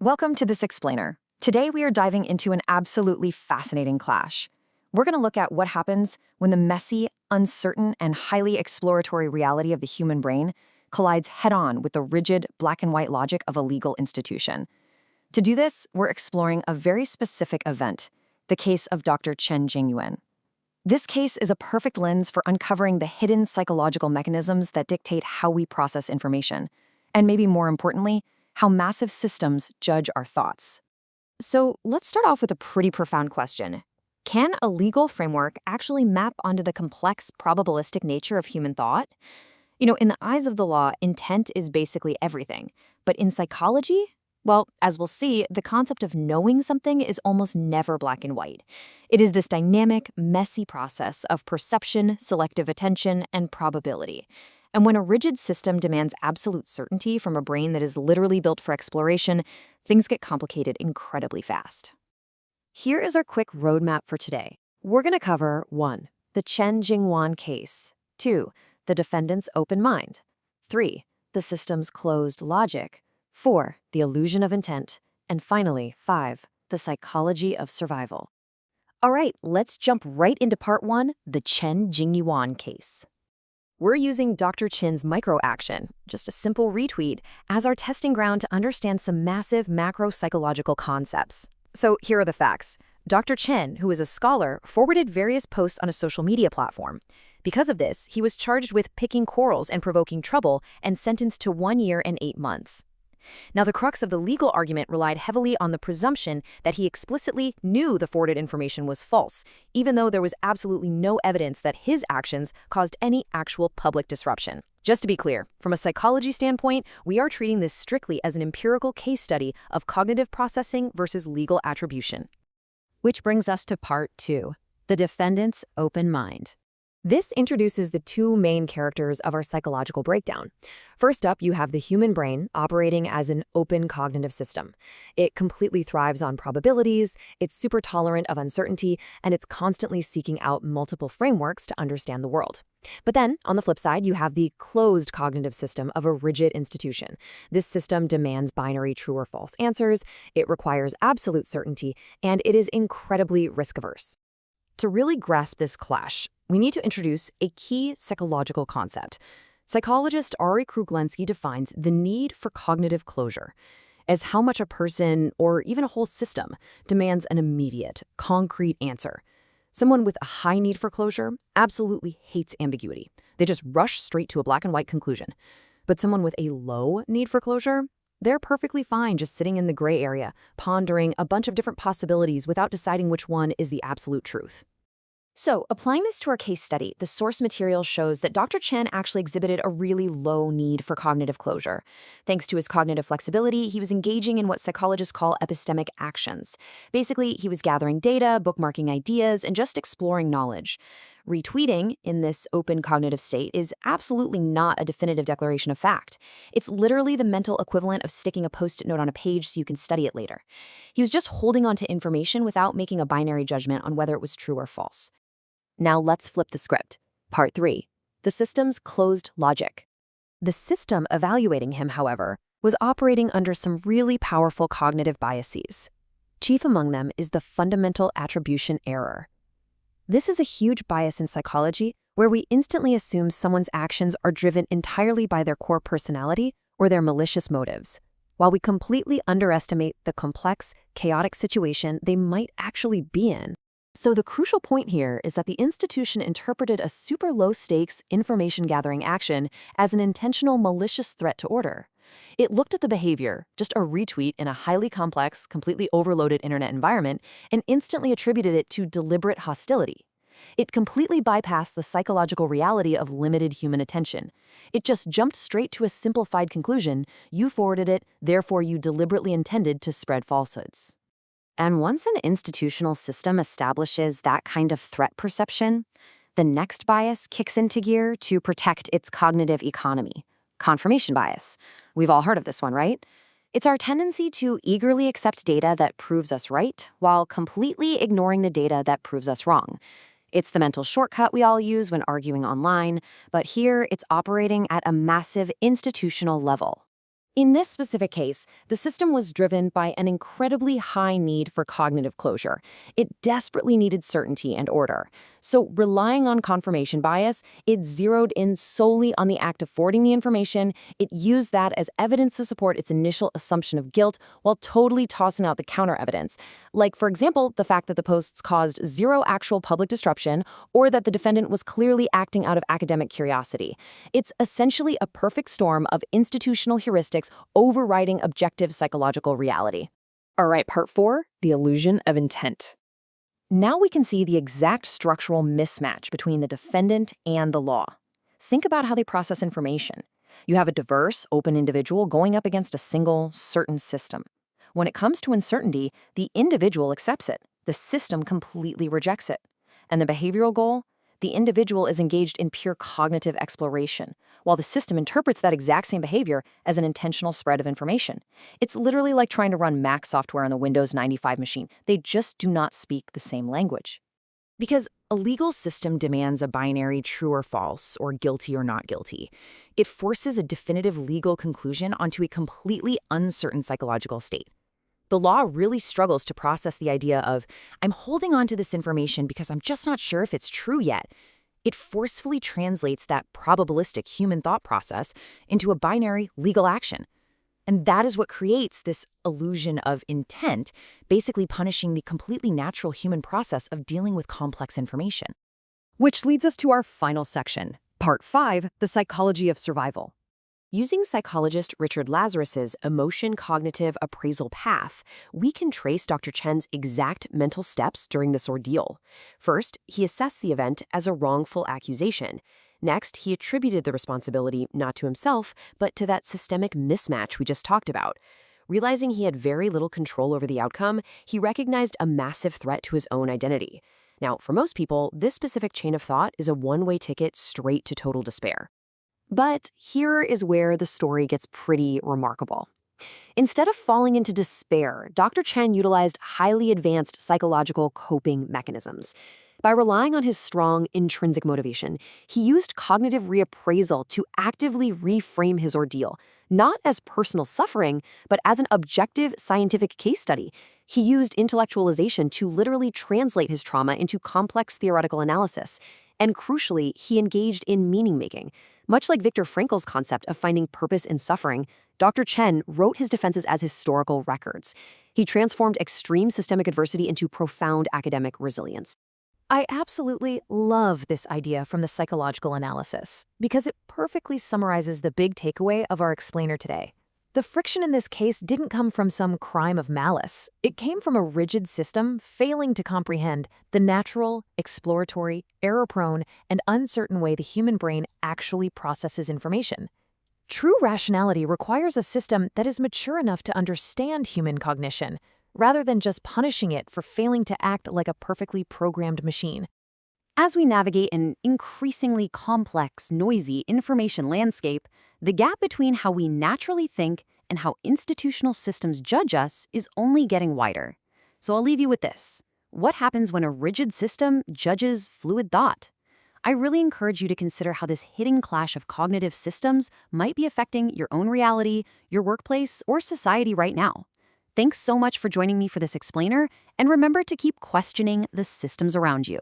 Welcome to This Explainer. Today we are diving into an absolutely fascinating clash. We're going to look at what happens when the messy, uncertain, and highly exploratory reality of the human brain collides head-on with the rigid, black-and-white logic of a legal institution. To do this, we're exploring a very specific event, the case of Dr. Chen Jingyuan. This case is a perfect lens for uncovering the hidden psychological mechanisms that dictate how we process information, and maybe more importantly, how massive systems judge our thoughts. So let's start off with a pretty profound question. Can a legal framework actually map onto the complex probabilistic nature of human thought? In the eyes of the law, intent is basically everything. But in psychology, well, as we'll see, the concept of knowing something is almost never black and white. It is this dynamic, messy process of perception, selective attention, and probability. And when a rigid system demands absolute certainty from a brain that is literally built for exploration, things get complicated incredibly fast. Here is our quick roadmap for today. We're going to cover 1. The Chen Jingyuan case. 2. The defendant's open mind. 3. The system's closed logic. 4. The illusion of intent. And finally, 5. The psychology of survival. All right, let's jump right into part 1, the Chen Jingyuan case. We're using Dr. Chen's micro-action, just a simple retweet, as our testing ground to understand some massive macro-psychological concepts. So here are the facts. Dr. Chen, who is a scholar, forwarded various posts on a social media platform. Because of this, he was charged with picking quarrels and provoking trouble and sentenced to 1 year and 8 months. Now, the crux of the legal argument relied heavily on the presumption that he explicitly knew the forwarded information was false, even though there was absolutely no evidence that his actions caused any actual public disruption. Just to be clear, from a psychology standpoint, we are treating this strictly as an empirical case study of cognitive processing versus legal attribution. Which brings us to part 2, the defendant's open mind. This introduces the two main characters of our psychological breakdown. First up, you have the human brain operating as an open cognitive system. It completely thrives on probabilities, it's super tolerant of uncertainty, and it's constantly seeking out multiple frameworks to understand the world. But then, on the flip side, you have the closed cognitive system of a rigid institution. This system demands binary true or false answers, it requires absolute certainty, and it is incredibly risk-averse. To really grasp this clash, we need to introduce a key psychological concept. Psychologist Ari Kruglenski defines the need for cognitive closure as how much a person, or even a whole system, demands an immediate, concrete answer. Someone with a high need for closure absolutely hates ambiguity. They just rush straight to a black and white conclusion. But someone with a low need for closure, they're perfectly fine just sitting in the gray area, pondering a bunch of different possibilities without deciding which one is the absolute truth. So, applying this to our case study, the source material shows that Dr. Chen actually exhibited a really low need for cognitive closure. Thanks to his cognitive flexibility, he was engaging in what psychologists call epistemic actions. Basically, he was gathering data, bookmarking ideas, and just exploring knowledge. Retweeting in this open cognitive state is absolutely not a definitive declaration of fact. It's literally the mental equivalent of sticking a post-it note on a page so you can study it later. He was just holding on to information without making a binary judgment on whether it was true or false. Now let's flip the script. Part 3. The system's closed logic. The system evaluating him, however, was operating under some really powerful cognitive biases. Chief among them is the fundamental attribution error. This is a huge bias in psychology where we instantly assume someone's actions are driven entirely by their core personality or their malicious motives, while we completely underestimate the complex, chaotic situation they might actually be in. So the crucial point here is that the institution interpreted a super low-stakes, information-gathering action as an intentional malicious threat to order. It looked at the behavior, just a retweet in a highly complex, completely overloaded internet environment, and instantly attributed it to deliberate hostility. It completely bypassed the psychological reality of limited human attention. It just jumped straight to a simplified conclusion: you forwarded it, therefore you deliberately intended to spread falsehoods. And once an institutional system establishes that kind of threat perception, the next bias kicks into gear to protect its cognitive economy: confirmation bias. We've all heard of this one, right? It's our tendency to eagerly accept data that proves us right while completely ignoring the data that proves us wrong. It's the mental shortcut we all use when arguing online, but here it's operating at a massive institutional level. In this specific case, the system was driven by an incredibly high need for cognitive closure. It desperately needed certainty and order. So, relying on confirmation bias, it zeroed in solely on the act of forwarding the information. It used that as evidence to support its initial assumption of guilt while totally tossing out the counter evidence. Like, for example, the fact that the posts caused zero actual public disruption or that the defendant was clearly acting out of academic curiosity. It's essentially a perfect storm of institutional heuristics overriding objective psychological reality. All right, part 4, the illusion of intent. Now we can see the exact structural mismatch between the defendant and the law. Think about how they process information. You have a diverse, open individual going up against a single, certain system. When it comes to uncertainty, the individual accepts it. The system completely rejects it. And the behavioral goal? The individual is engaged in pure cognitive exploration, while the system interprets that exact same behavior as an intentional spread of information. It's literally like trying to run Mac software on the Windows 95 machine. They just do not speak the same language. Because a legal system demands a binary true or false, or guilty or not guilty. It forces a definitive legal conclusion onto a completely uncertain psychological state. The law really struggles to process the idea of, I'm holding on to this information because I'm just not sure if it's true yet. It forcefully translates that probabilistic human thought process into a binary legal action. And that is what creates this illusion of intent, basically punishing the completely natural human process of dealing with complex information. Which leads us to our final section, Part 5, the psychology of survival. Using psychologist Richard Lazarus's emotion-cognitive appraisal path, we can trace Dr. Chen's exact mental steps during this ordeal. First, he assessed the event as a wrongful accusation. Next, he attributed the responsibility not to himself, but to that systemic mismatch we just talked about. Realizing he had very little control over the outcome, he recognized a massive threat to his own identity. Now, for most people, this specific chain of thought is a one-way ticket straight to total despair. But here is where the story gets pretty remarkable. Instead of falling into despair, Dr. Chen utilized highly advanced psychological coping mechanisms. By relying on his strong intrinsic motivation, he used cognitive reappraisal to actively reframe his ordeal, not as personal suffering, but as an objective scientific case study. He used intellectualization to literally translate his trauma into complex theoretical analysis. And crucially, he engaged in meaning-making. Much like Viktor Frankl's concept of finding purpose in suffering, Dr. Chen wrote his defenses as historical records. He transformed extreme systemic adversity into profound academic resilience. I absolutely love this idea from the psychological analysis because it perfectly summarizes the big takeaway of our explainer today. The friction in this case didn't come from some crime of malice. It came from a rigid system failing to comprehend the natural, exploratory, error-prone, and uncertain way the human brain actually processes information. True rationality requires a system that is mature enough to understand human cognition, rather than just punishing it for failing to act like a perfectly programmed machine. As we navigate an increasingly complex, noisy information landscape, the gap between how we naturally think and how institutional systems judge us is only getting wider. So I'll leave you with this. What happens when a rigid system judges fluid thought? I really encourage you to consider how this hidden clash of cognitive systems might be affecting your own reality, your workplace, or society right now. Thanks so much for joining me for this explainer, and remember to keep questioning the systems around you.